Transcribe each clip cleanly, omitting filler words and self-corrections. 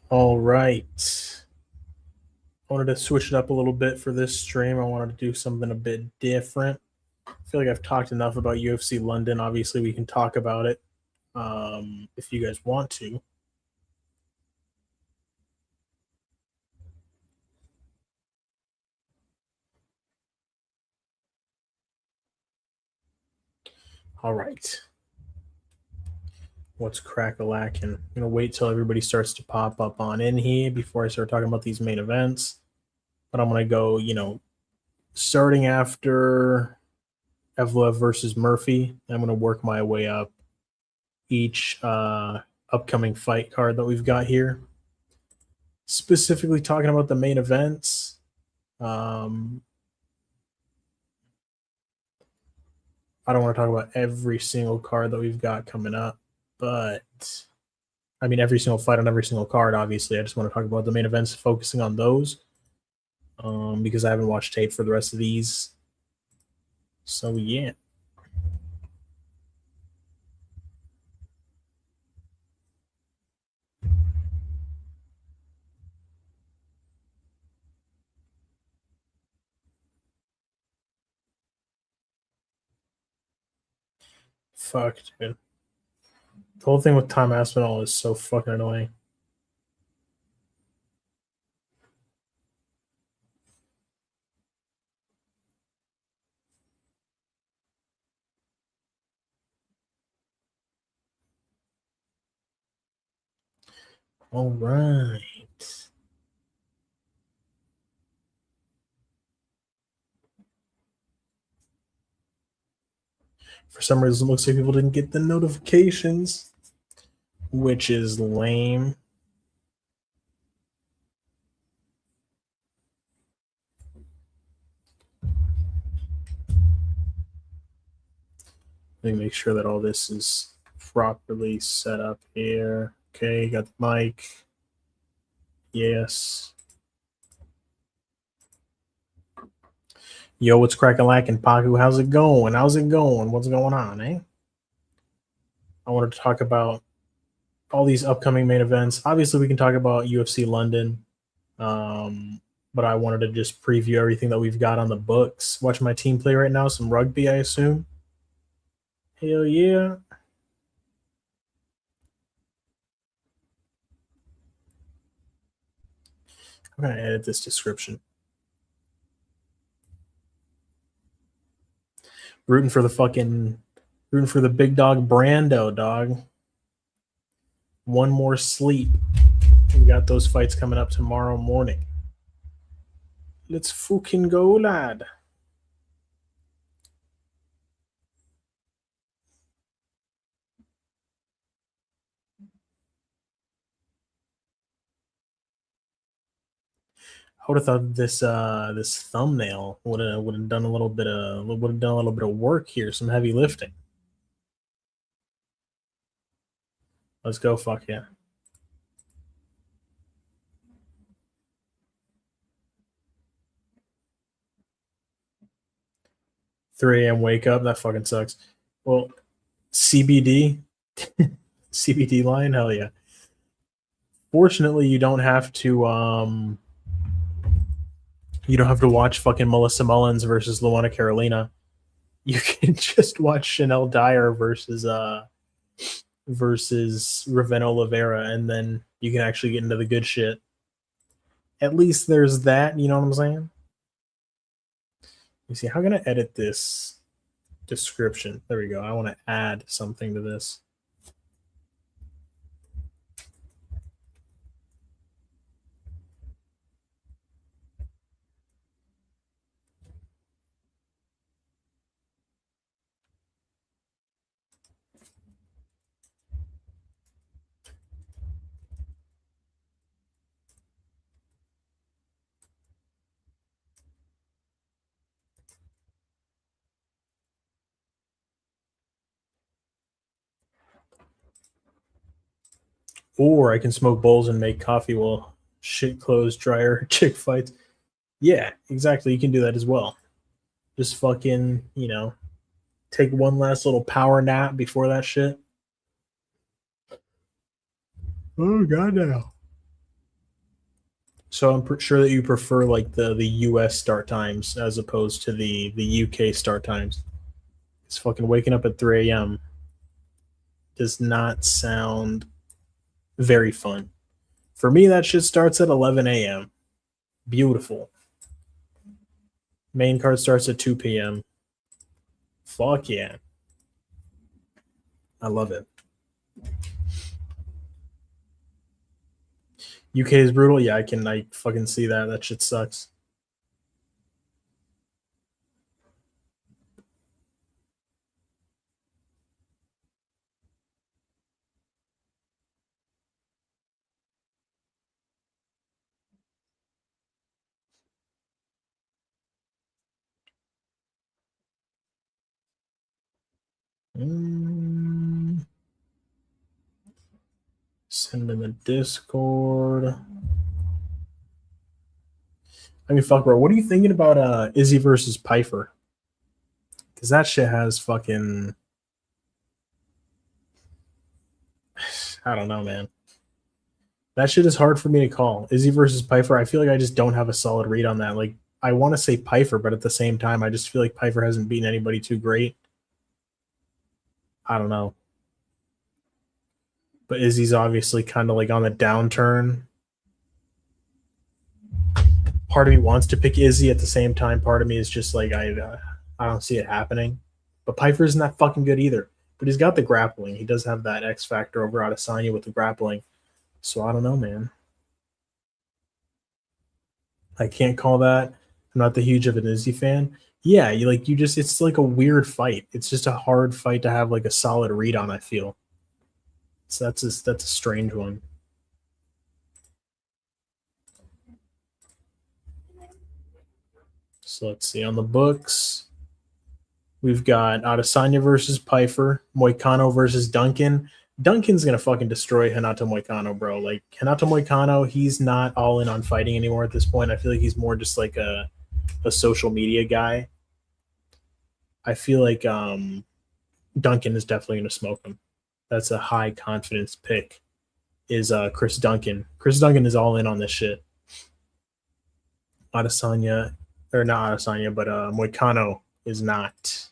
All right. I wanted to switch it up a little bit for this stream. I wanted to do something a bit different. I feel like I've talked enough about UFC London. Obviously, we can talk about it if you guys want to. All right. What's crack-a-lackin'? I'm going to wait till everybody starts to pop up on in here before I start talking about these main events. But I'm going to go, starting after Evloev versus Murphy. I'm going to work my way up each upcoming fight card that we've got here. Specifically talking about the main events. I don't want to talk about every single card that we've got coming up, but I mean every single fight on every single card. Obviously, I just want to talk about the main events, focusing on those, because I haven't watched tape for the rest of these. So yeah. Fuck, dude. The whole thing with Tom Aspinall is so fucking annoying. All right. For some reason, it looks like people didn't get the notifications, which is lame. Let me make sure that all this is properly set up here. Okay, got the mic. Yes. Yo, what's cracking lacking, Paku? How's it going? How's it going? What's going on, eh? I wanted to talk about all these upcoming main events. Obviously, we can talk about UFC London, but I wanted to just preview everything that we've got on the books. Watch my team play right now, some rugby, I assume. Hell yeah. I'm going to edit this description. Rooting for the big dog Brando, dog. One more sleep. We got those fights coming up tomorrow morning. Let's fucking go, lad. I would have thought this thumbnail would have done a little bit of work here, some heavy lifting. Let's go, fuck yeah. Three a.m. wake up, that fucking sucks. Well, CBD, CBD line, hell yeah. Fortunately, you don't have to watch fucking Melissa Mullins versus Luana Carolina. You can just watch Chanel Dyer versus Ravena Oliveira, and then you can actually get into the good shit. At least there's that, you know what I'm saying? You see, how can I edit this description? There we go. I want to add something to this. Or I can smoke bowls and make coffee while shit clothes dryer chick fights. Yeah, exactly. You can do that as well. Just fucking, take one last little power nap before that shit. Oh god, now. So I'm sure that you prefer like the US start times as opposed to the UK start times. It's fucking waking up at 3 a.m. does not sound very fun. For me, that shit starts at 11 a.m. Beautiful. Main card starts at 2 p.m. Fuck yeah. I love it. UK is brutal. Yeah, I fucking see that. That shit sucks. Send in the Discord. I mean, fuck, bro. What are you thinking about Izzy versus Pyfer? Because that shit has fucking. I don't know, man. That shit is hard for me to call. Izzy versus Pyfer. I feel like I just don't have a solid read on that. Like, I want to say Pyfer, but at the same time, I just feel like Pyfer hasn't beaten anybody too great. I don't know. But Izzy's obviously kind of like on the downturn. Part of me wants to pick Izzy at the same time. Part of me is just like, I don't see it happening. But Pyfer isn't that fucking good either. But he's got the grappling. He does have that X factor over Adesanya with the grappling. So I don't know, man. I can't call that. I'm not the huge of an Izzy fan. Yeah, it's like a weird fight. It's just a hard fight to have like a solid read on, I feel. So that's a strange one. So let's see. On the books, we've got Adesanya versus Pyfer, Moicano versus Duncan. Duncan's gonna fucking destroy Renato Moicano, bro. Like Renato Moicano, he's not all in on fighting anymore at this point. I feel like he's more just like a social media guy. I feel like Duncan is definitely gonna smoke him. That's a high confidence pick. Is Chris Duncan. Chris Duncan is all in on this shit. Adesanya, or not Adesanya, but Moicano is not.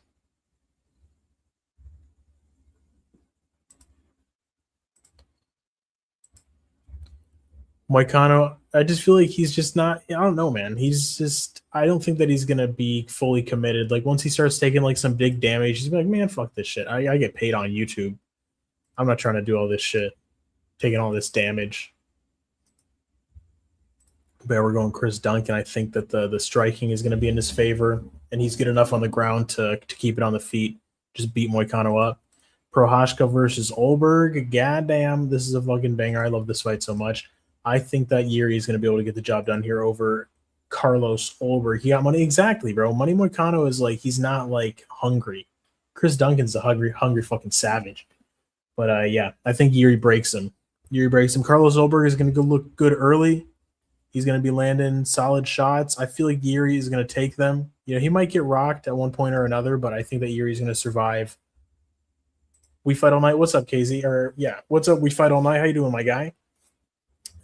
Moicano, I just feel like he's just not. I don't know, man. He's just. I don't think that he's gonna be fully committed. Like once he starts taking like some big damage, he's like, man, fuck this shit. I get paid on YouTube. I'm not trying to do all this shit, taking all this damage. But we're going Chris Duncan. I think that the striking is going to be in his favor, and he's good enough on the ground to keep it on the feet. Just beat Moicano up. Prochazka versus Ulberg. Goddamn, this is a fucking banger. I love this fight so much. I think that Jiri is going to be able to get the job done here over Carlos Ulberg. He got money. Exactly, bro. Money Moicano is like, he's not like hungry. Chris Duncan's a hungry fucking savage. But yeah, I think Jiri breaks him. Carlos Ulberg is going to go look good early. He's going to be landing solid shots. I feel like Jiri is going to take them. You know, he might get rocked at one point or another, but I think that Jiri is going to survive. We Fight All Night. What's up, KZ? Or yeah, what's up? We Fight All Night. How you doing, my guy?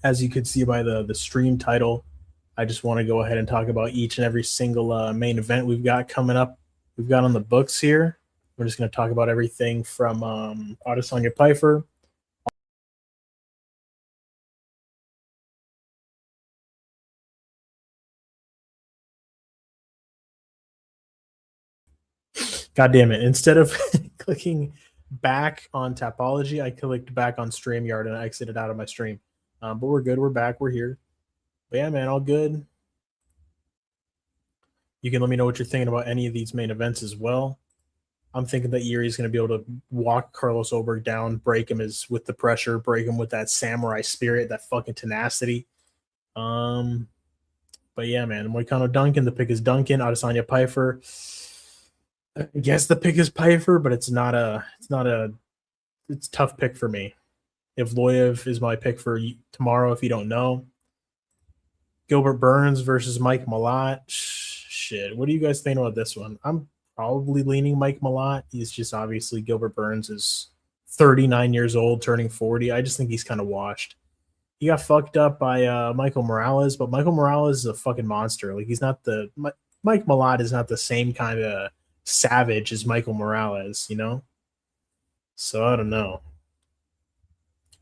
As you could see by the stream title, I just want to go ahead and talk about each and every single main event we've got coming up. We've got on the books here. We're just going to talk about everything from Adesanya Pyfer. God damn it. Instead of clicking back on Tapology, I clicked back on StreamYard and I exited out of my stream. But we're good. We're back. We're here. But yeah, man, all good. You can let me know what you're thinking about any of these main events as well. I'm thinking that Jiri is going to be able to walk Carlos Ulberg down, break him with the pressure, break him with that samurai spirit, that fucking tenacity. But yeah, man, Moicano Duncan, the pick is Duncan. Adesanya Pyfer. I guess the pick is Pyfer, but it's a tough pick for me. Evloev is my pick for tomorrow, if you don't know. Gilbert Burns versus Mike Malott. Shit, what do you guys think about this one? I'm probably leaning Mike Malott. He's just obviously Gilbert Burns is 39 years old, turning 40. I just think he's kind of washed. He got fucked up by Michael Morales, but Michael Morales is a fucking monster. Like he's not the Mike Malott is not the same kind of savage as Michael Morales, you know? So I don't know.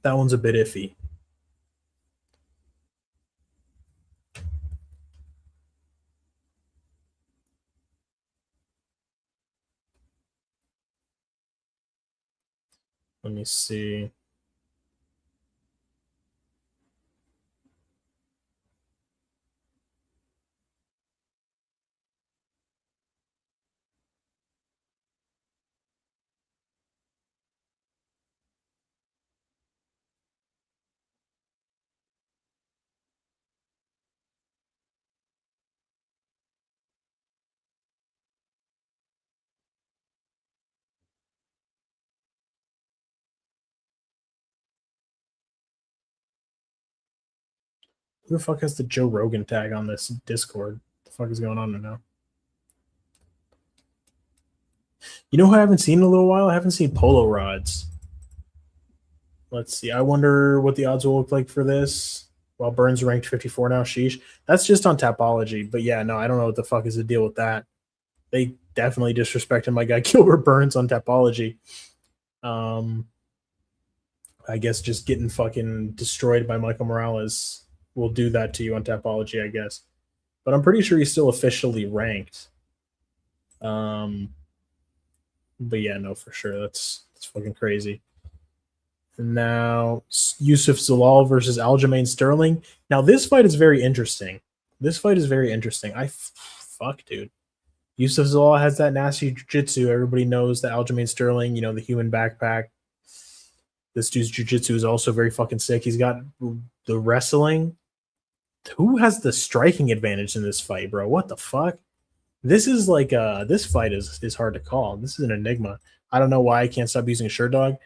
That one's a bit iffy. Let me see. Who the fuck has the Joe Rogan tag on this Discord? What the fuck is going on right now? You know who I haven't seen in a little while? I haven't seen Polo Rods. Let's see. I wonder what the odds will look like for this. Well, Burns ranked 54 now. Sheesh. That's just on Tapology. But yeah, no, I don't know what the fuck is the deal with that. They definitely disrespected my guy Gilbert Burns on Tapology. I guess just getting fucking destroyed by Michael Morales will do that to you on Tapology, I guess. But I'm pretty sure he's still officially ranked. But yeah, no, for sure. That's fucking crazy. And now Youssef Zalal versus Aljamain Sterling. Now this fight is very interesting. Fuck, dude. Youssef Zalal has that nasty jiu-jitsu. Everybody knows that Aljamain Sterling, you know, the human backpack. This dude's jiu-jitsu is also very fucking sick. He's got the wrestling. Who has the striking advantage in this fight, bro? What the fuck? This is like this fight is hard to call. This is an enigma. I don't know why I can't stop using Sherdog.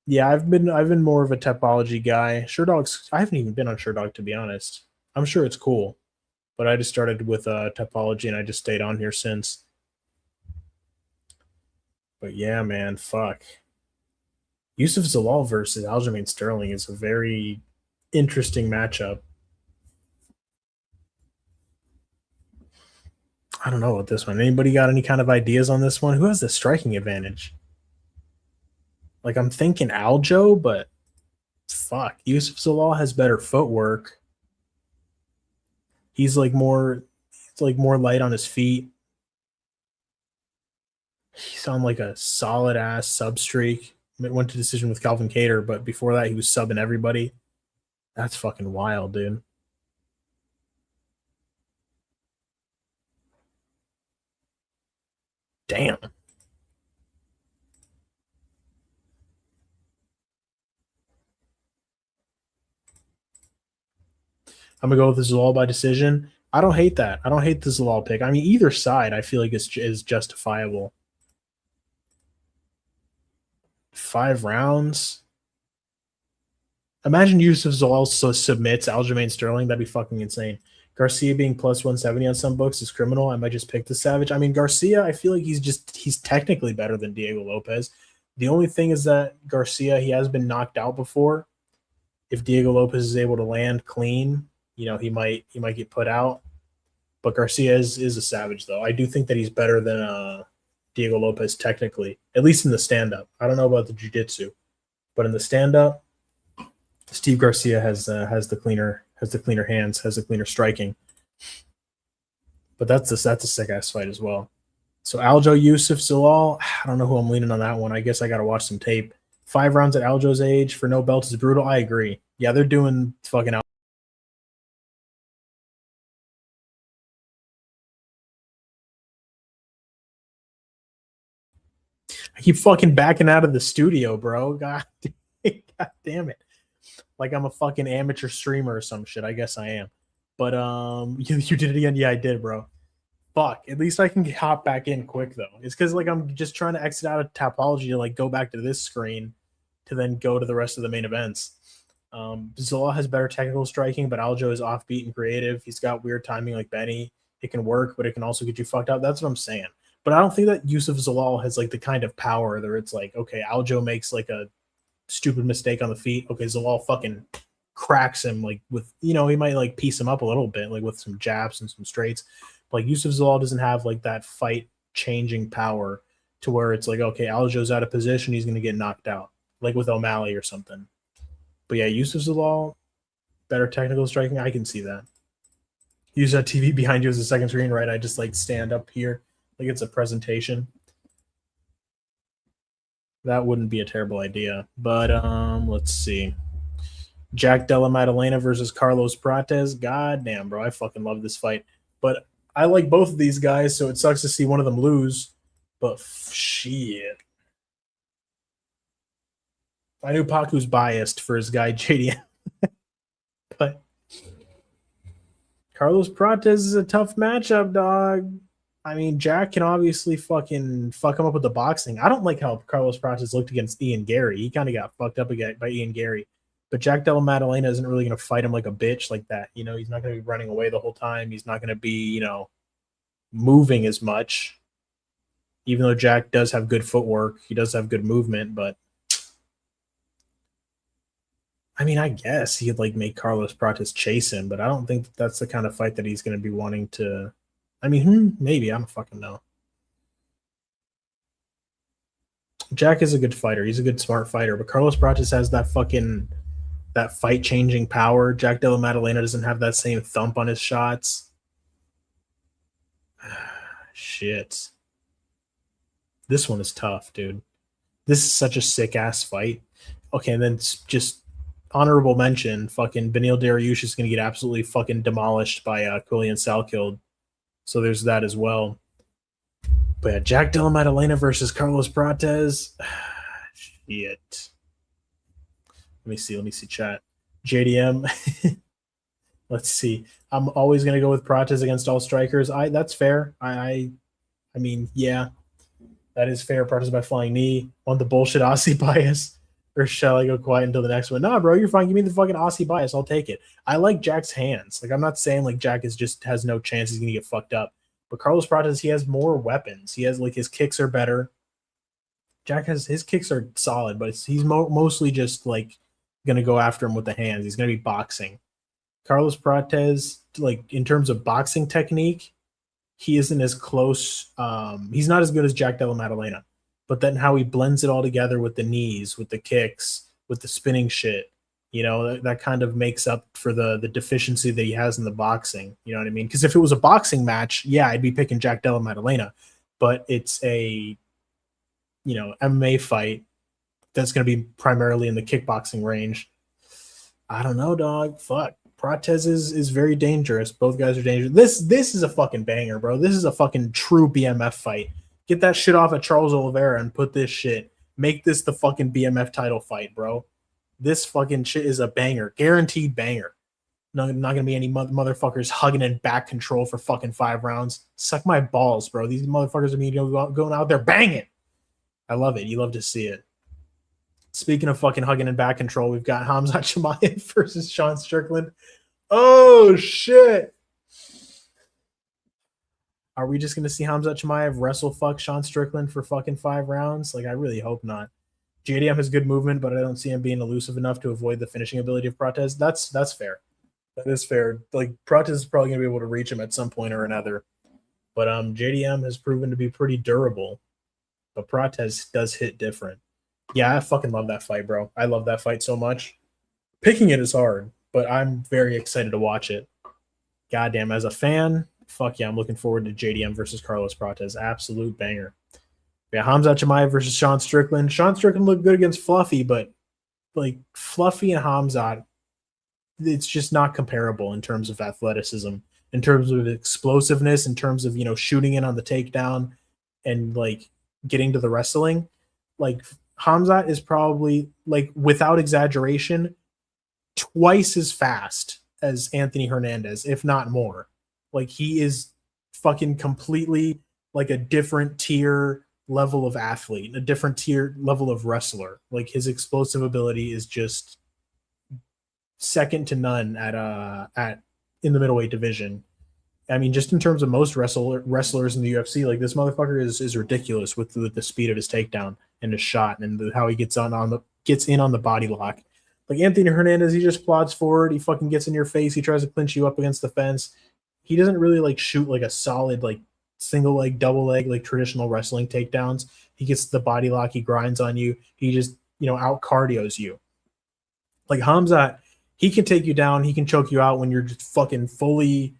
Yeah, I've been more of a Tapology guy. Sherdog's I haven't even been on Sherdog, to be honest. I'm sure it's cool, but I just started with Tapology and I just stayed on here since. But yeah, man, fuck. Youssef Zalal versus Aljamain Sterling is a very interesting matchup. I don't know about this one. Anybody got any kind of ideas on this one? Who has the striking advantage? Like I'm thinking Aljo, but fuck, Youssef Zalal has better footwork. He's like more light on his feet. He's on like a solid ass sub streak. Went to decision with Calvin Cater, but before that he was subbing everybody. That's fucking wild, dude. Damn. I'm gonna go with the Zalal by decision. I don't hate that. I don't hate the Zalal pick. I mean, either side I feel like is justifiable. 5 rounds. Imagine Youssef Zalal submits Aljamain Sterling. That'd be fucking insane. Garcia being plus 170 on some books is criminal. I might just pick the Savage. I mean, Garcia, I feel like he's technically better than Diego Lopez. The only thing is that Garcia, he has been knocked out before. If Diego Lopez is able to land clean, you know, he might get put out. But Garcia is a savage, though. I do think that he's better than Diego Lopez technically, at least in the stand-up. I don't know about the jiu-jitsu, but in the stand-up, Steve Garcia has the cleaner hands, has the cleaner striking. But that's a sick ass fight as well. So Aljo, Youssef, Zalal, I don't know who I'm leaning on that one. I guess I got to watch some tape. 5 rounds at Aljo's age for no belt is brutal. I agree. Yeah, they're doing fucking out. I keep fucking backing out of the studio, bro. God damn it. Like I'm a fucking amateur streamer or some shit. I guess I am. But you did it again. Yeah, I did, bro. Fuck. At least I can hop back in quick though. It's because like I'm just trying to exit out of Tapology to like go back to this screen to then go to the rest of the main events. Zalal has better technical striking, but Aljo is offbeat and creative. He's got weird timing like Benny. It can work, but it can also get you fucked up. That's what I'm saying. But I don't think that Youssef Zalal has like the kind of power that it's like, okay, Aljo makes like a stupid mistake on the feet. Okay, Zalal fucking cracks him like with, he might like piece him up a little bit, like with some jabs and some straights. But like Youssef Zalal doesn't have like that fight changing power to where it's like, okay, Aljo's out of position, he's gonna get knocked out, like with O'Malley or something. But yeah, Youssef Zalal, better technical striking, I can see that. Use that TV behind you as a second screen, right? I just like stand up here like it's a presentation. That wouldn't be a terrible idea. But let's see. Jack Della Maddalena versus Carlos Prates. God damn, bro. I fucking love this fight. But I like both of these guys, so it sucks to see one of them lose. But shit. I knew Paku's biased for his guy JDM. But Carlos Prates is a tough matchup, dog. I mean, Jack can obviously fucking fuck him up with the boxing. I don't like how Carlos Prates looked against Ian Gary. He kind of got fucked up again by Ian Gary. But Jack Della Maddalena isn't really going to fight him like a bitch like that. He's not going to be running away the whole time. He's not going to be, moving as much. Even though Jack does have good footwork, he does have good movement, but I mean, I guess he'd like make Carlos Prates chase him, but I don't think that's the kind of fight that he's going to be wanting to. I mean, maybe. I don't fucking know. Jack is a good fighter. He's a good, smart fighter, but Carlos Prates has that fight-changing power. Jack Della Maddalena doesn't have that same thump on his shots. Shit. This one is tough, dude. This is such a sick-ass fight. Okay, and then just honorable mention, fucking Beneil Dariush is going to get absolutely fucking demolished by Quillian Salkeld. So there's that as well. But yeah, Jack Della Maddalena versus Carlos Prates. Shit. Let me see chat. JDM. Let's see. I'm always going to go with Prates against all strikers. That's fair. I mean, yeah. That is fair. Prates by flying knee. Want the bullshit Aussie bias? Or shall I go quiet until the next one? Nah, bro, you're fine. Give me the fucking Aussie bias. I'll take it. I like Jack's hands. Like, I'm not saying like Jack has no chance he's gonna get fucked up. But Carlos Prates, he has more weapons. He has like his kicks are better. Jack his kicks are solid, but he's mostly just like gonna go after him with the hands. He's gonna be boxing. Carlos Prates, like in terms of boxing technique, he isn't as close. He's not as good as Jack Della Maddalena. But then how he blends it all together with the knees, with the kicks, with the spinning shit, that kind of makes up for the deficiency that he has in the boxing. You know what I mean? Because if it was a boxing match, yeah, I'd be picking Jack Della Maddalena. But it's a, MMA fight that's going to be primarily in the kickboxing range. I don't know, dog. Fuck. Prates is very dangerous. Both guys are dangerous. This is a fucking banger, bro. This is a fucking true BMF fight. Get that shit off of Charles Oliveira and put this shit. Make this the fucking BMF title fight, bro. This fucking shit is a banger. Guaranteed banger. Not going to be any motherfuckers hugging in back control for fucking 5 rounds. Suck my balls, bro. These motherfuckers are going out there banging. I love it. You love to see it. Speaking of fucking hugging in back control, we've got Khamzat Chimaev versus Sean Strickland. Oh, shit. Are we just going to see Khamzat Chimaev wrestle fuck Sean Strickland for fucking 5 rounds? Like, I really hope not. JDM has good movement, but I don't see him being elusive enough to avoid the finishing ability of Prates. That's fair. That is fair. Like, Prates is probably going to be able to reach him at some point or another. But JDM has proven to be pretty durable. But Prates does hit different. Yeah, I fucking love that fight, bro. I love that fight so much. Picking it is hard, but I'm very excited to watch it. Goddamn, as a fan, fuck yeah, I'm looking forward to JDM versus Carlos Prates. Absolute banger. Yeah, Khamzat Chimaev versus Sean Strickland. Sean Strickland looked good against Fluffy, but like Fluffy and Khamzat, it's just not comparable in terms of athleticism, in terms of explosiveness, in terms of, shooting in on the takedown and like getting to the wrestling. Like Khamzat is probably, like, without exaggeration, twice as fast as Anthony Hernandez, if not more. Like, he is fucking completely like a different tier level of athlete, a different tier level of wrestler. Like, his explosive ability is just second to none at in the middleweight division. I mean, just in terms of most wrestlers in the UFC, like, this motherfucker is ridiculous with the speed of his takedown and his shot and how he gets in on the body lock. Like Anthony Hernandez, he just plods forward. He fucking gets in your face. He tries to clinch you up against the fence. He doesn't really like shoot like a solid like single leg, double leg, like traditional wrestling takedowns. He gets the body lock. He grinds on you. He just, out cardios you. Like Khamzat, he can take you down. He can choke you out when you're just fucking fully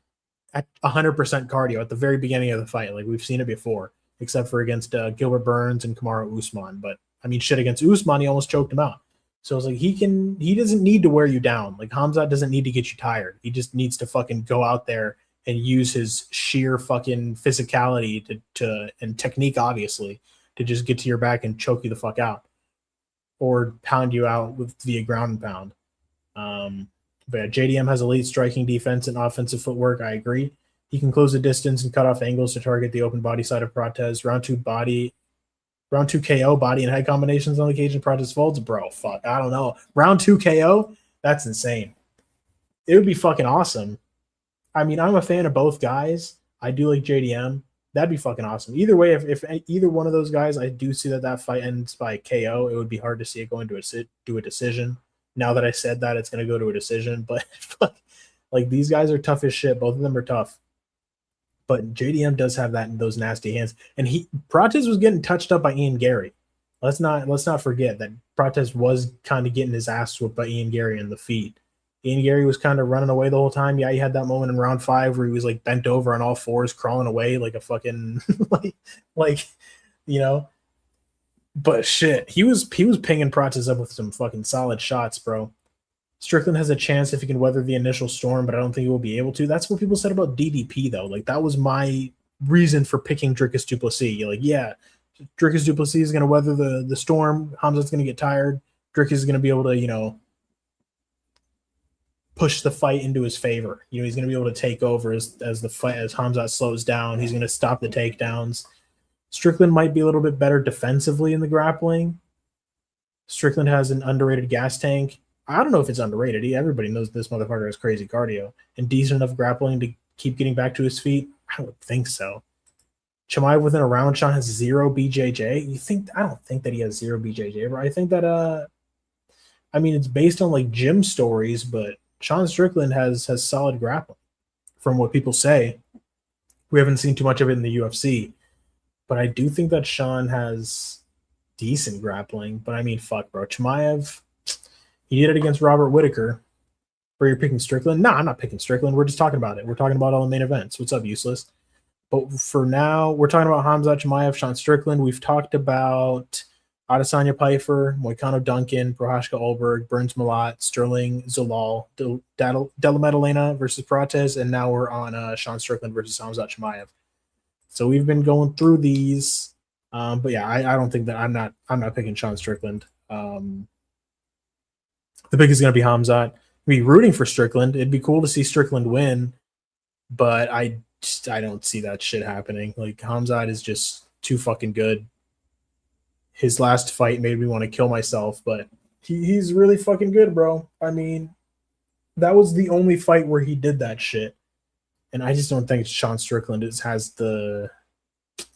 at 100% cardio at the very beginning of the fight. Like we've seen it before, except for against Gilbert Burns and Kamaru Usman. But I mean, shit, against Usman, he almost choked him out. So it's like he doesn't need to wear you down. Like Khamzat doesn't need to get you tired. He just needs to fucking go out there and use his sheer fucking physicality to and technique, obviously, to just get to your back and choke you the fuck out, or pound you out via ground and pound. But yeah, JDM has elite striking defense and offensive footwork. I agree. He can close the distance and cut off angles to target the open body side of Prates. Round two KO, body and head combinations on the cage and Prates folds. Bro, fuck, I don't know. Round 2 KO? That's insane. It would be fucking awesome. I mean, I'm a fan of both guys. I do like JDM. That'd be fucking awesome. Either way, if either one of those guys, I do see that fight ends by KO. It would be hard to see it going to a decision. Now that I said that, it's going to go to a decision. But like these guys are tough as shit. Both of them are tough. But JDM does have those nasty hands. And Prates was getting touched up by Ian Gary. Let's not forget that Prates was kind of getting his ass whooped by Ian Gary in the feet. Ian Gary was kind of running away the whole time. Yeah, he had that moment in round 5 where he was like bent over on all fours, crawling away like a fucking But shit, he was pinging Prates up with some fucking solid shots, bro. Strickland has a chance if he can weather the initial storm, but I don't think he will be able to. That's what people said about DDP, though. Like, that was my reason for picking Dricus du Plessis. You're like, yeah, Dricus du Plessis is going to weather the storm. Khamzat's going to get tired. Dricus is going to be able to, push the fight into his favor. He's going to be able to take over as Khamzat slows down. He's going to stop the takedowns. Strickland might be a little bit better defensively in the grappling. Strickland has an underrated gas tank. I don't know if it's underrated. Everybody knows this motherfucker has crazy cardio and decent enough grappling to keep getting back to his feet. I would think so. Chimaev within a round shot has 0 BJJ. I don't think that he has 0 BJJ, but I think that it's based on like gym stories, but Sean Strickland has solid grappling from what people say. We haven't seen too much of it in the UFC, but I do think that Sean has decent grappling. But I mean, fuck, bro. Chimaev, he did it against Robert Whittaker. Where you're picking Strickland? No, I'm not picking Strickland. We're just talking about it. We're talking about all the main events. What's up, Useless? But for now, we're talking about Khamzat Chimaev, Sean Strickland. We've talked about Adesanya Pyfer, Moicano Duncan, Prochazka Ulberg, Burns Malat, Sterling Zalal, Della Maddalena versus Prates, and now we're on Sean Strickland versus Khamzat Chimaev. So we've been going through these, but yeah, I don't think that I'm not picking Sean Strickland. The pick is going to be Khamzat. Be rooting for Strickland. It'd be cool to see Strickland win, but I don't see that shit happening. Like Khamzat is just too fucking good. His last fight made me want to kill myself, but he's really fucking good, bro. I mean, that was the only fight where he did that shit, and I just don't think Sean Strickland has the.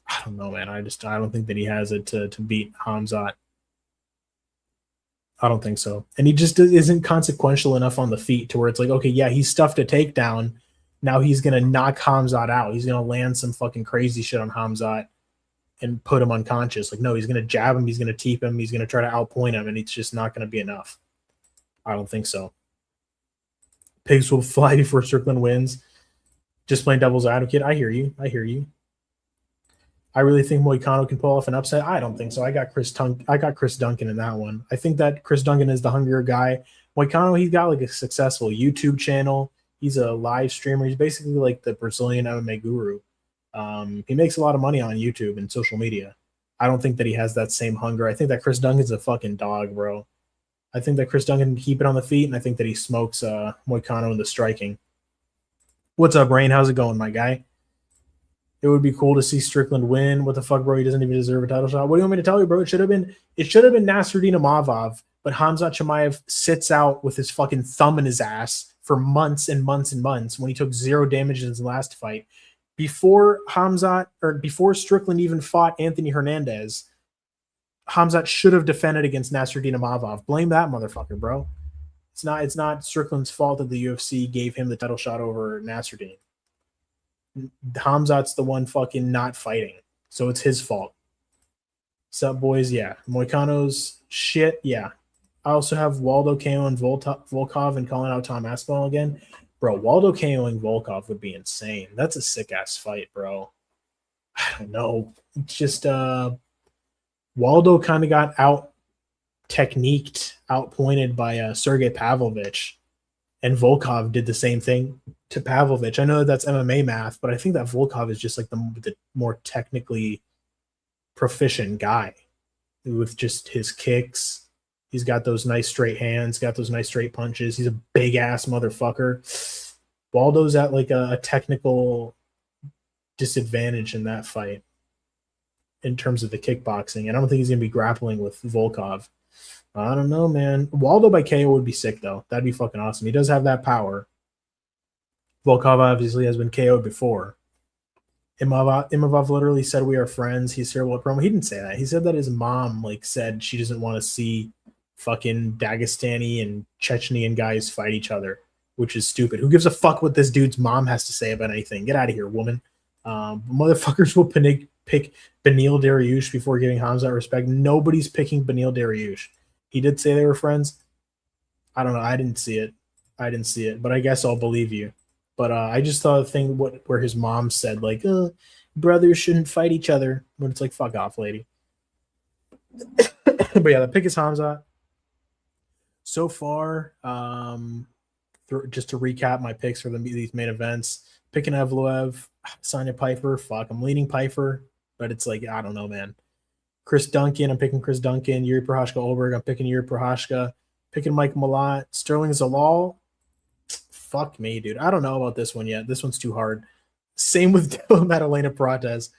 I don't know, man. I don't think that he has it to beat Khamzat. I don't think so. And he just isn't consequential enough on the feet to where it's like, okay, yeah, he stuffed a takedown. Now he's going to knock Khamzat out. He's going to land some fucking crazy shit on Khamzat and put him unconscious. Like, no, he's going to jab him. He's going to teep him. He's going to try to outpoint him, and it's just not going to be enough. I don't think so. Pigs will fly before Strickland wins. Just playing devil's advocate. I hear you. I really think Moicano can pull off an upset. I don't think so. I got Chris Duncan in that one. I think that Chris Duncan is the hungrier guy. Moicano, he's got like a successful YouTube channel. He's a live streamer. He's basically like the Brazilian MMA guru. He makes a lot of money on YouTube and social media. I don't think that he has that same hunger. I think that Chris Duncan's a fucking dog, bro. I think that Chris Duncan can keep it on the feet, and I think that he smokes Moicano in the striking. What's up, Rain? How's it going, my guy? It would be cool to see Strickland win. What the fuck, bro? He doesn't even deserve a title shot. What do you want me to tell you, bro? It should have been Nasruddin Imavov, but Khamzat Chimaev sits out with his fucking thumb in his ass for months and months and months when he took 0 damage in his last fight. Before Strickland even fought Anthony Hernandez, Khamzat should have defended against Nasruddin Imavov. Blame that motherfucker, bro. It's not Strickland's fault that the UFC gave him the title shot over Nasruddin. Khamzat's the one fucking not fighting, so it's his fault. Sup, boys? Yeah. Moicano's shit. Yeah. I also have Waldo KOing Volkov and calling out Tom Aspinall again. Bro, Waldo KOing Volkov would be insane. That's a sick-ass fight, bro. I don't know. It's just Waldo kind of got out-techniqued, out-pointed by Sergey Pavlovich, and Volkov did the same thing to Pavlovich. I know that that's MMA math, but I think that Volkov is just like the more technically proficient guy with just his kicks. He's got those nice straight hands, got those nice straight punches. He's a big ass motherfucker. Waldo's at like a technical disadvantage in that fight in terms of the kickboxing, and I don't think he's gonna be grappling with Volkov. I don't know, man. Waldo by KO would be sick though. That'd be fucking awesome. He does have that power. Volkov obviously has been KO'd before. Imavov literally said we are friends. He's terrible at promo. He didn't say that. He said that his mom like said she doesn't want to see fucking Dagestani and Chechenian guys fight each other, which is stupid. Who gives a fuck what this dude's mom has to say about anything? Get out of here, woman. Motherfuckers will pick Beneil Dariush before giving Khamzat respect. Nobody's picking Beneil Dariush. He did say they were friends. I don't know. I didn't see it, but I guess I'll believe you. But I just saw a thing where his mom said, like, brothers shouldn't fight each other. When it's like, fuck off, lady. But yeah, the pick is Khamzat. So far, just to recap my picks for these main events, picking Evloev, Adesanya Pyfer. Fuck, I'm leaning Pyfer, but it's like, I don't know, man. Chris Duncan, I'm picking Chris Duncan. Jiri Prochazka Ulberg, I'm picking Jiri Prochazka. Picking Mike Malott. Sterling Zalal. Fuck me, dude. I don't know about this one yet. This one's too hard. Same with Della, Maddalena, Prates.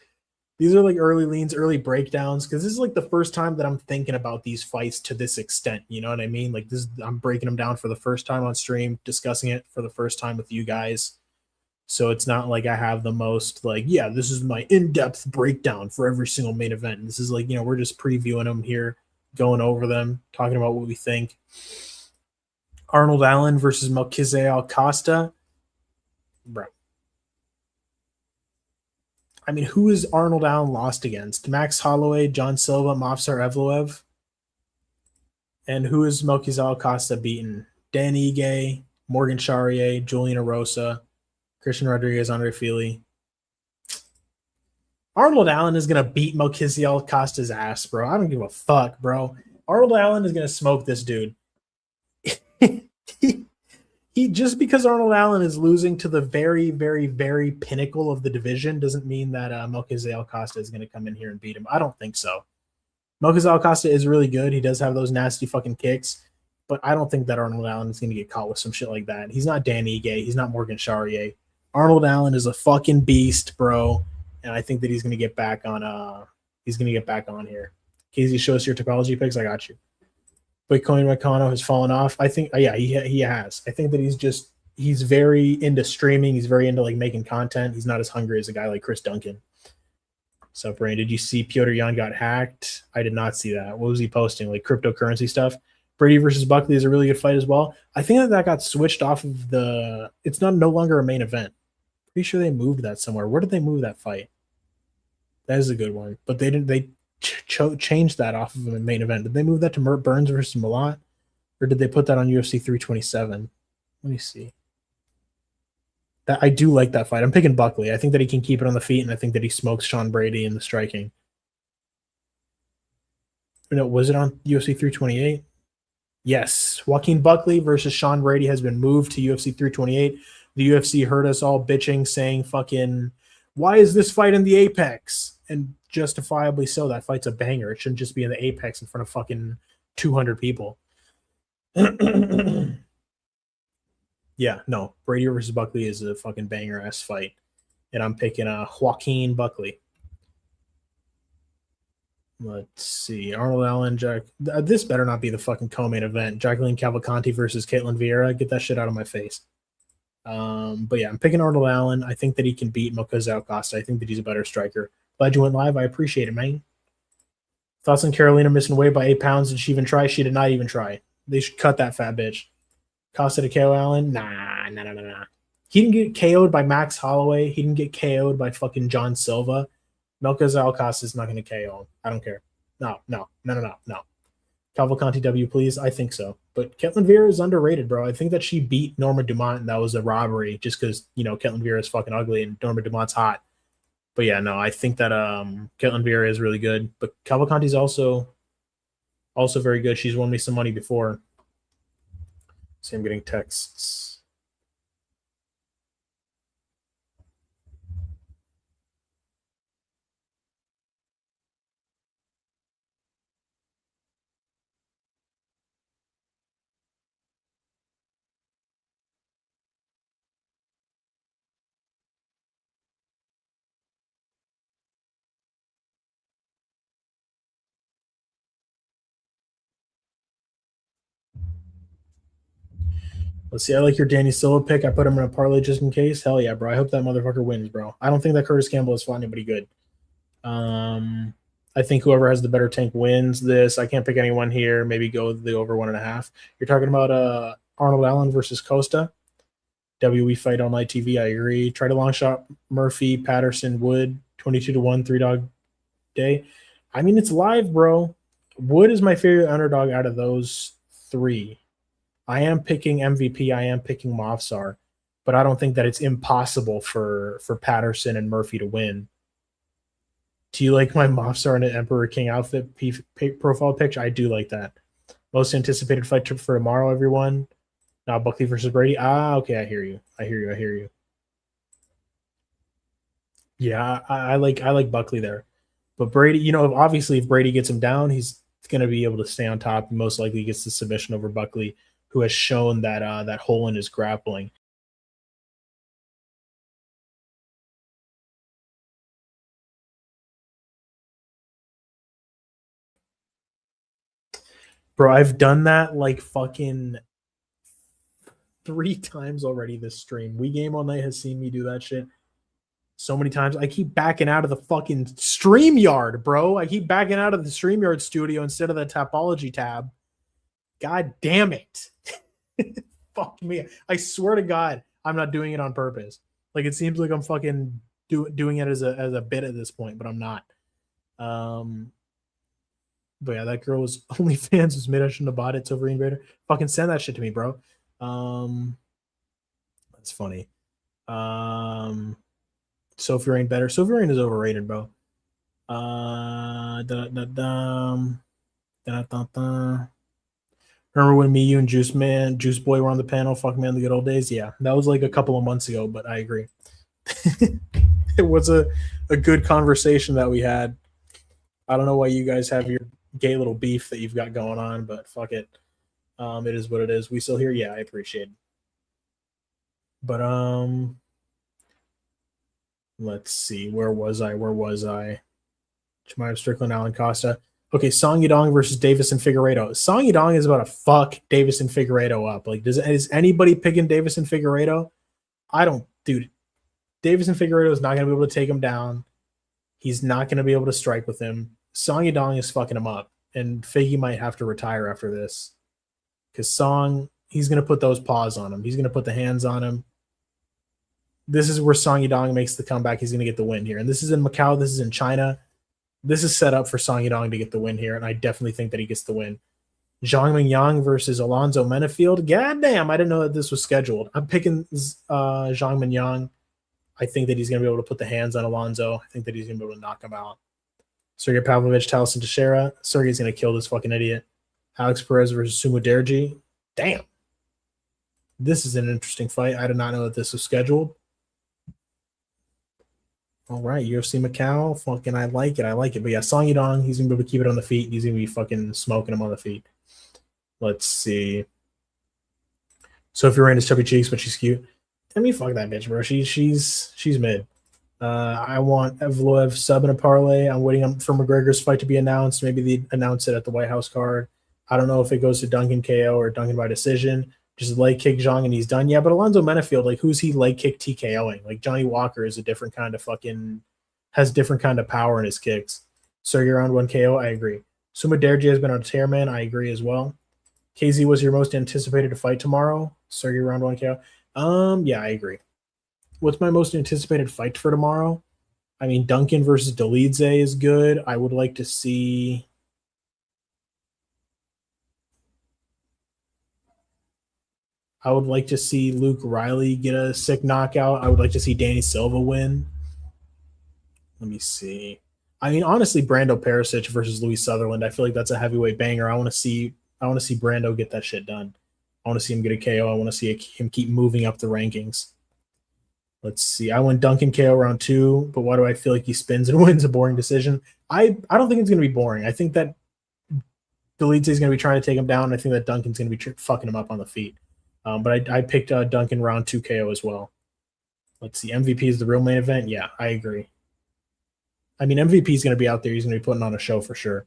These are like early leans, early breakdowns, because this is like the first time that I'm thinking about these fights to this extent. You know what I mean? Like I'm breaking them down for the first time on stream, discussing it for the first time with you guys. So it's not like I have the most like, yeah, this is my in-depth breakdown for every single main event. And this is like, we're just previewing them here, going over them, talking about what we think. Arnold Allen versus Melquizael Costa. Bro. I mean, who is Arnold Allen lost against? Max Holloway, John Silva, Movsar, Evloev. And who is Melquizael Costa beaten? Dan Ige, Morgan Charrier, Julian Erosa, Christian Rodriguez, Andre Fili. Arnold Allen is going to beat Melquizael Costa's ass, bro. I don't give a fuck, bro. Arnold Allen is going to smoke this dude. He just because Arnold Allen is losing to the very, very, very pinnacle of the division doesn't mean that Melquizael Costa is going to come in here and beat him. I don't think so. Melquizael Costa is really good. He does have those nasty fucking kicks, but I don't think that Arnold Allen is going to get caught with some shit like that. He's not Dan Ige. He's not Morgan Charrier. Arnold Allen is a fucking beast, bro, and I think that he's going to get back on. He's going to get back on here. Casey, show us your topology picks. I got you. Bitcoin Moicano has fallen off. I think, yeah, he has. I think that he's very into streaming. He's very into like making content. He's not as hungry as a guy like Chris Duncan. So, Brain, did you see Piotr Jan got hacked? I did not see that. What was he posting? Like cryptocurrency stuff? Brady versus Buckley is a really good fight as well. I think that got switched off of it's no longer a main event. Pretty sure they moved that somewhere. Where did they move that fight? That is a good one. But they didn't. They changed that off of the main event. Did they move that to Mert Burns versus Malott, or did they put that on UFC 327? Let me see. That I do like that fight. I'm picking Buckley. I think that he can keep it on the feet, and I think that he smokes Sean Brady in the striking. No, was it on UFC 328? Yes. Joaquin Buckley versus Sean Brady has been moved to UFC 328. The UFC heard us all bitching, saying fucking, why is this fight in the Apex? And justifiably so. That fight's a banger. It shouldn't just be in the Apex in front of fucking 200 people. Yeah, no. Brady versus Buckley is a fucking banger-ass fight. And I'm picking Joaquin Buckley. Let's see. Arnold Allen, Jack. This better not be the fucking co-main event. Jacqueline Cavalcanti versus Caitlin Vieira. Get that shit out of my face. But yeah, I'm picking Arnold Allen. I think that he can beat Melquizael Costa. I think that he's a better striker. Glad you went live. I appreciate it, man. Thoughts on Carolina missing weight by 8 pounds? Did she even try? She did not even try. They should cut that fat bitch. Costa to KO Allen? Nah. He didn't get KO'd by Max Holloway. He didn't get KO'd by fucking John Silva. Melchizedek Alcas is not going to KO him. I don't care. No. Cavalcanti W, please. I think so. But Ketlin Vera is underrated, bro. I think that she beat Norma Dumont, and that was a robbery just because, Ketlin Vera is fucking ugly and Norma Dumont's hot. But yeah, no, I think that Ketlin Vera is really good. But Cavalcanti's also very good. She's won me some money before. See, I'm getting texts. Let's see. I like your Danny Silva pick. I put him in a parlay just in case. Hell yeah, bro. I hope that motherfucker wins, bro. I don't think that Curtis Campbell has fought anybody good. I think whoever has the better tank wins this. I can't pick anyone here. Maybe go the over 1.5. You're talking about Arnold Allen versus Costa. WE fight on light TV. I agree. Try to long shot Murphy, Patterson, Wood. 22-1, 3-dog day. I mean, it's live, bro. Wood is my favorite underdog out of those three. I am picking MVP. I am picking Movsar, but I don't think that it's impossible for Patterson and Murphy to win. Do you like my Movsar and an Emperor King outfit profile picture? I do like that. Most anticipated fight for tomorrow, everyone. Now Buckley versus Brady. Okay, I hear you. Yeah, I like Buckley there. But Brady, obviously if Brady gets him down, he's going to be able to stay on top. Most likely gets the submission over Buckley, who has shown that that hole in his grappling. Bro, I've done that like fucking 3 times already this stream. We Game All Night has seen me do that shit so many times. I keep backing out of the fucking StreamYard, bro. I keep backing out of the StreamYard studio instead of the Tapology tab. God damn it. Fuck me. I swear to God, I'm not doing it on purpose. Like, it seems like I'm fucking doing it as a bit at this point, but I'm not. But yeah, that girl was OnlyFans was made. I shouldn't have bought it. Silver Invader. Fucking send that shit to me, bro. That's funny. Sophie Rain better. Sophie Rain is overrated, bro. Remember when me, you, and Juice Boy were on the panel? Fuck man, the good old days. Yeah, that was like a couple of months ago, but I agree. It was a good conversation that we had. I don't know why you guys have your gay little beef that you've got going on, but fuck it. It is what it is. We still here? Yeah, I appreciate it. But let's see. Where was I? Chimaev, Strickland, Alan Costa. Okay, Song Yadong versus Davison Figueiredo. Song Yadong is about to fuck Davison Figueiredo up. Like, is anybody picking Davison Figueiredo? I don't, dude. Davison Figueiredo is not going to be able to take him down. He's not going to be able to strike with him. Song Yadong is fucking him up, and Figgy might have to retire after this because Song, he's going to put those paws on him. He's going to put the hands on him. This is where Song Yadong makes the comeback. He's going to get the win here, and this is in Macau. This is in China. This is set up for Song Yadong to get the win here, and I definitely think that he gets the win. Zhang Mingyang versus Alonzo Menafield. God damn, I didn't know that this was scheduled. I'm picking Zhang Mingyang. I think that he's going to be able to put the hands on Alonzo. I think that he's going to be able to knock him out. Sergey Pavlovich, Taliesin Teixeira. Sergey's going to kill this fucking idiot. Alex Perez versus Sumo Derji. Damn. This is an interesting fight. I did not know that this was scheduled. All right, UFC Macau. Fucking, I like it. But yeah, Song Yadong, he's going to be able to keep it on the feet. He's going to be fucking smoking him on the feet. Let's see. Sophie Rain is chubby cheeks, but she's cute. I mean, fuck that bitch, bro. She's mid. I want Evloev sub in a parlay. I'm waiting for McGregor's fight to be announced. Maybe they announce it at the White House card. I don't know if it goes to Duncan KO or Duncan by decision. Just leg kick Zhang and he's done. Yeah, but Alonzo Menafield, like, who's he leg kick TKOing? Like, Johnny Walker is a different kind of has different kind of power in his kicks. So you're on 1 KO. I agree. Suma Derji has been on a tear, man. I agree as well. KZ was your most anticipated to fight tomorrow. Sergey round 1 KO. Yeah, I agree. What's my most anticipated fight for tomorrow? I mean, Duncan versus Dolidze is good. I would like to see. I would like to see Luke Riley get a sick knockout. I would like to see Danny Silva win. Let me see. I mean, honestly, Brando Perisic versus Louis Sutherland. I feel like that's a heavyweight banger. I want to see Brando get that shit done. I want to see him get a KO. I want to see him keep moving up the rankings. Let's see. I went Duncan KO round 2, but why do I feel like he spins and wins a boring decision? I don't think it's going to be boring. I think that Dolidze is going to be trying to take him down. I think that Duncan's going to be fucking him up on the feet. But I picked Duncan round 2 KO as well. Let's see. MVP is the real main event. Yeah, I agree. I mean, MVP is going to be out there. He's going to be putting on a show for sure.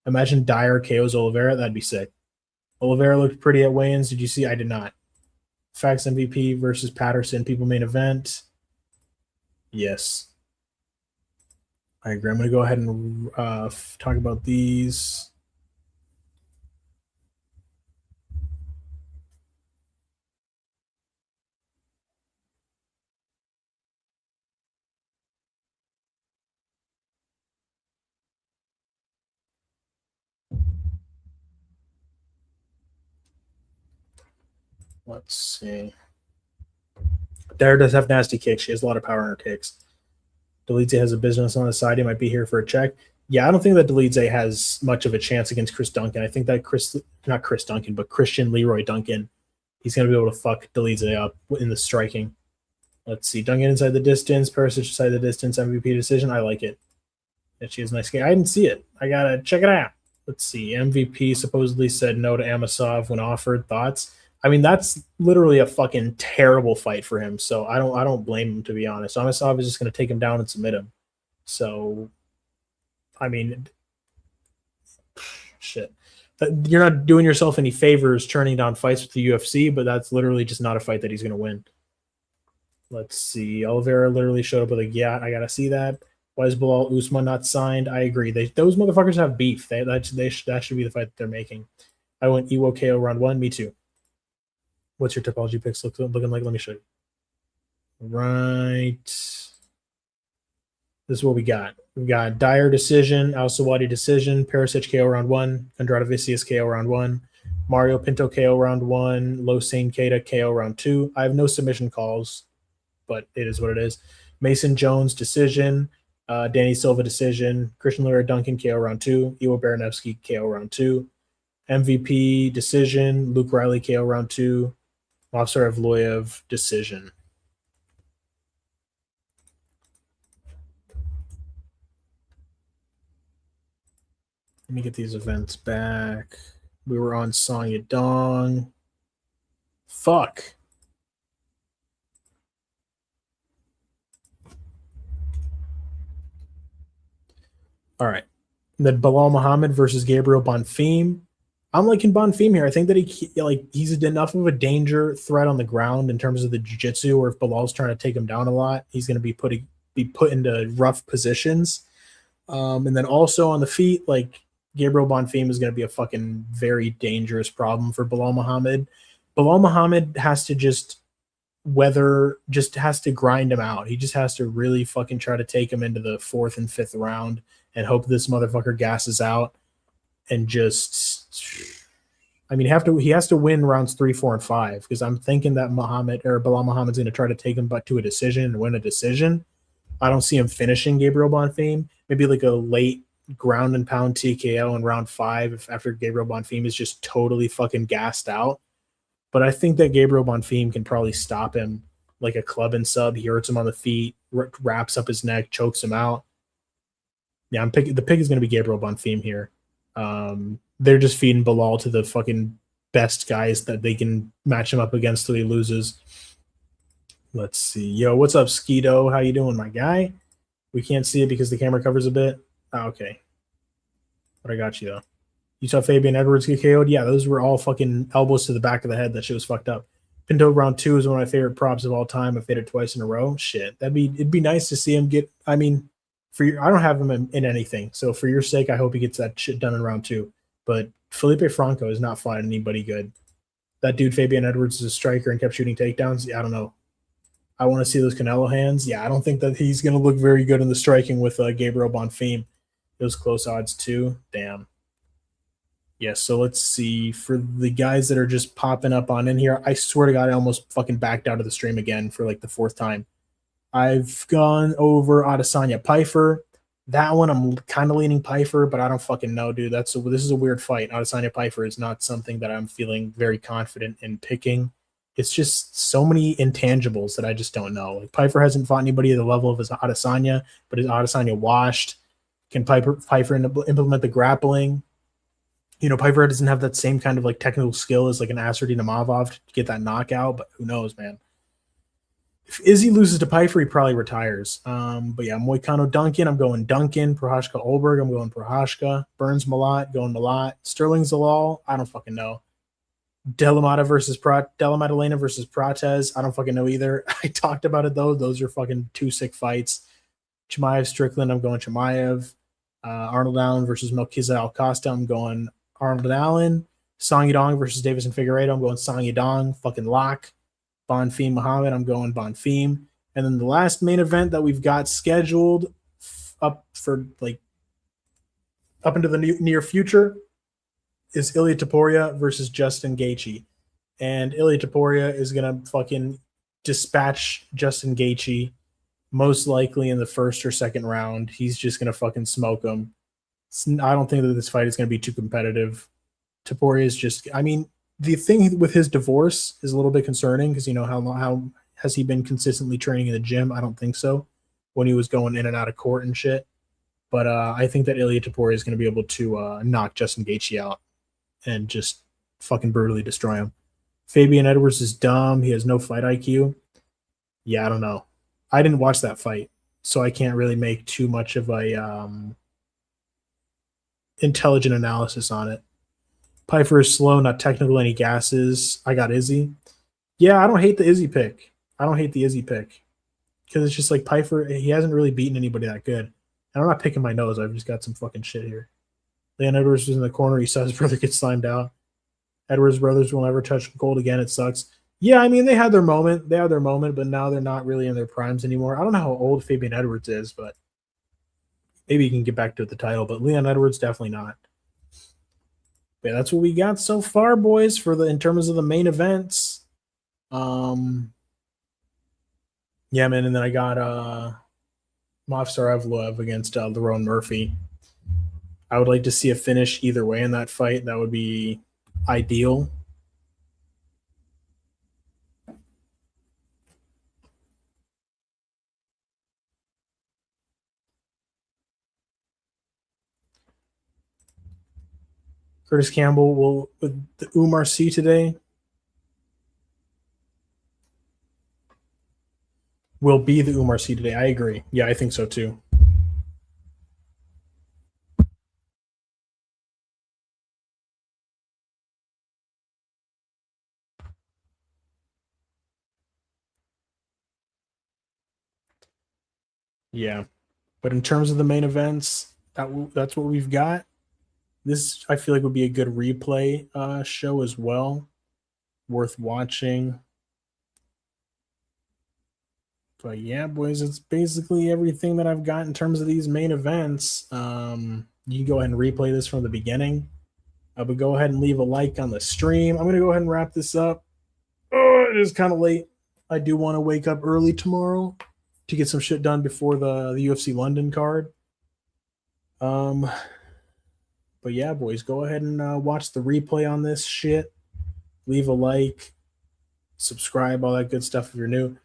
Imagine Dyer KOs Oliveira. That'd be sick. Oliveira looked pretty at weigh-ins. Did you see? I did not. Facts MVP versus Patterson, people main event. Yes. I agree. I'm going to go ahead and talk about these. Let's see. Dyer does have nasty kicks. She has a lot of power in her kicks. Dolidze has a business on the side. He might be here for a check. Yeah, I don't think that Dolidze has much of a chance against Chris Duncan. I think that Christian Leroy Duncan, he's going to be able to fuck Dolidze up in the striking. Let's see. Duncan inside the distance. Perisic inside the distance. MVP decision. I like it. And she has a nice game. I didn't see it. I got to check it out. Let's see. MVP supposedly said no to Amasov when offered. Thoughts? I mean, that's literally a fucking terrible fight for him. So I don't blame him, to be honest. Amasov is just going to take him down and submit him. So, I mean, shit. You're not doing yourself any favors turning down fights with the UFC, but that's literally just not a fight that he's going to win. Let's see. Oliveira literally showed up with a yeah, I got to see that. Why is Bilal Usman not signed? I agree. Those motherfuckers have beef. That should be the fight that they're making. I went Iwo KO round 1. Me too. What's your topology picks looking like? Let me show you. Right. This is what we got. We got Dyer decision, Al Sawadi decision, Perisic KO round 1, Andrade Vicius KO round 1, Mario Pinto KO round 1, Losane Keita KO round 2. I have no submission calls, but it is what it is. Mason Jones decision, Danny Silva decision, Christian Leroy Duncan KO round 2, Iwo Baranevsky KO round 2, MVP decision, Luke Riley KO round 2, Movsar Evloev decision. Let me get these events back. We were on Song Yadong. Fuck. All right. Then Bilal Muhammad versus Gabriel Bonfim. I'm liking Bonfim here. I think that he's enough of a danger threat on the ground in terms of the jiu-jitsu, or if Bilal's trying to take him down a lot, he's going to be put into rough positions. And then also on the feet, like Gabriel Bonfim is going to be a fucking very dangerous problem for Bilal Muhammad. Bilal Muhammad has to has to grind him out. He just has to really fucking try to take him into the 4th and 5th round and hope this motherfucker gasses out and just, I mean, he has to win rounds 3, 4, and 5, because I'm thinking that Bilal Muhammad's going to try to take him to a decision and win a decision. I don't see him finishing Gabriel Bonfim. Maybe like a late ground and pound TKO in round 5 after Gabriel Bonfim is just totally fucking gassed out. But I think that Gabriel Bonfim can probably stop him like a club and sub. He hurts him on the feet, wraps up his neck, chokes him out. Yeah, the pick is going to be Gabriel Bonfim here. They're just feeding Bilal to the fucking best guys that they can match him up against till he loses. Let's see. Yo, what's up, Skeeto? How you doing, my guy? We can't see it because the camera covers a bit. Oh, okay. But I got you, though. You saw Fabian Edwards get KO'd? Yeah, those were all fucking elbows to the back of the head. That shit was fucked up. Pinto round 2 is one of my favorite props of all time. I faded twice in a row. Shit. It'd be nice to see him get, I mean, I don't have him in anything. So for your sake, I hope he gets that shit done in round 2. But Felipe Franco is not fighting anybody good. That dude Fabian Edwards is a striker and kept shooting takedowns. Yeah, I don't know. I want to see those Canelo hands. Yeah, I don't think that he's going to look very good in the striking with Gabriel Bonfim. It was close odds too. Damn. Yeah, so let's see. For the guys that are just popping up on in here, I swear to God, I almost fucking backed out of the stream again for like the 4th time. I've gone over Adesanya Pyfer. That one, I'm kind of leaning Pyfer, but I don't fucking know, dude. This is a weird fight. Adesanya Pyfer is not something that I'm feeling very confident in picking. It's just so many intangibles that I just don't know. Like Pyfer hasn't fought anybody at the level of his Adesanya, but is Adesanya washed? Can Pyfer implement the grappling? You know, Pyfer doesn't have that same kind of like technical skill as like an Asardine Amavov to get that knockout, but who knows, man. If Izzy loses to Pyfer, he probably retires. But yeah, Moicano Duncan, I'm going Duncan. Prochazka Ulberg, I'm going Prochazka. Burns Malat, going Malat. Sterling Zalal, I don't fucking know. Della Maddalena versus Prates, I don't fucking know either. I talked about it though. Those are fucking 2 sick fights. Chimaev Strickland, I'm going Chimaev. Arnold Allen versus Melquiza Alcosta, I'm going Arnold Allen. Song Yadong versus Davison Figueiredo, I'm going Song Yadong. Fucking lock. Bonfim Muhammad, I'm going Bonfim. And then the last main event that we've got scheduled up into the near future is Ilia Topuria versus Justin Gaethje. And Ilia Topuria is going to fucking dispatch Justin Gaethje most likely in the 1st or 2nd round. He's just going to fucking smoke him. I don't think that this fight is going to be too competitive. Topuria is just, I mean, the thing with his divorce is a little bit concerning because, you know, how has he been consistently training in the gym? I don't think so when he was going in and out of court and shit. But I think that Ilia Topuria is going to be able to knock Justin Gaethje out and just fucking brutally destroy him. Fabian Edwards is dumb. He has no fight IQ. Yeah, I don't know. I didn't watch that fight, so I can't really make too much of a intelligent analysis on it. Pyfer is slow, not technical, any gases. I got Izzy. Yeah, I don't hate the Izzy pick. Because it's just like Pyfer, he hasn't really beaten anybody that good. And I'm not picking my nose. I've just got some fucking shit here. Leon Edwards is in the corner. He saw his brother get slimed out. Edwards' brothers will never touch gold again. It sucks. Yeah, I mean, they had their moment. But now they're not really in their primes anymore. I don't know how old Fabian Edwards is, but maybe he can get back to the title. But Leon Edwards, definitely not. Yeah, that's what we got so far, boys, in terms of the main events. Yeah, man, and then I got Movsar Evloev against Lerone Murphy. I would like to see a finish either way in that fight. That would be ideal. Curtis Campbell with the Umar C today will be the Umar C today. I agree. Yeah, I think so too. Yeah. But in terms of the main events, that's what we've got. This, I feel like, would be a good replay show as well. Worth watching. But yeah, boys, it's basically everything that I've got in terms of these main events. You can go ahead and replay this from the beginning. But go ahead and leave a like on the stream. I'm going to go ahead and wrap this up. Oh, it is kind of late. I do want to wake up early tomorrow to get some shit done before the UFC London card. But yeah, boys, go ahead and watch the replay on this shit. Leave a like, subscribe, all that good stuff if you're new.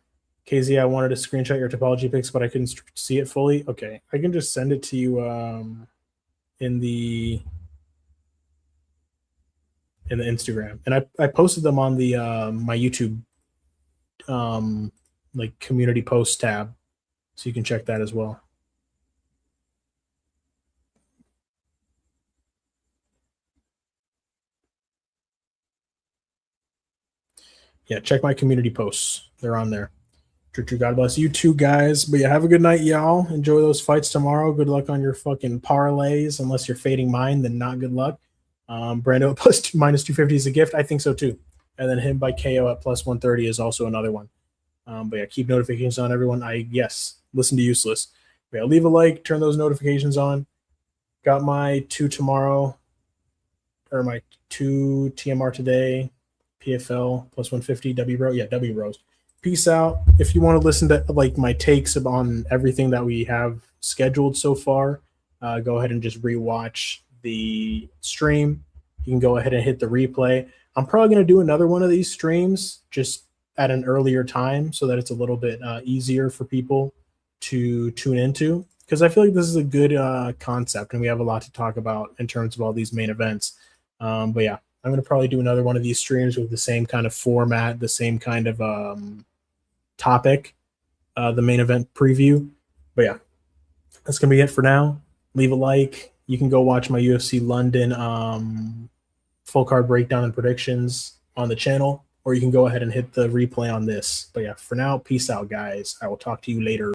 KZ, I wanted to screenshot your topology pics, but I couldn't see it fully. Okay, I can just send it to you in the Instagram, and I posted them on the my YouTube like community post tab, so you can check that as well. Yeah, check my community posts. They're on there. God bless you too, guys. But yeah, have a good night, y'all. Enjoy those fights tomorrow. Good luck on your fucking parlays. Unless you're fading mine, then not good luck. Brando at -250 is a gift. I think so too. And then him by KO at +130 is also another one. But yeah, keep notifications on, everyone. Listen to Useless. Yeah, leave a like, turn those notifications on. Got my 2 tomorrow, or my 2 TMR today, PFL +150 W row. Yeah, W rows. Peace out. If you want to listen to like my takes on everything that we have scheduled so far, go ahead and just rewatch the stream. You can go ahead and hit the replay. I'm probably going to do another one of these streams just at an earlier time so that it's a little bit easier for people to tune into, because I feel like this is a good concept and we have a lot to talk about in terms of all these main events. But yeah, I'm going to probably do another one of these streams with the same kind of format, the same kind of topic, the main event preview. But yeah, that's going to be it for now. Leave a like. You can go watch my UFC London full card breakdown and predictions on the channel, or you can go ahead and hit the replay on this. But yeah, for now, peace out, guys. I will talk to you later.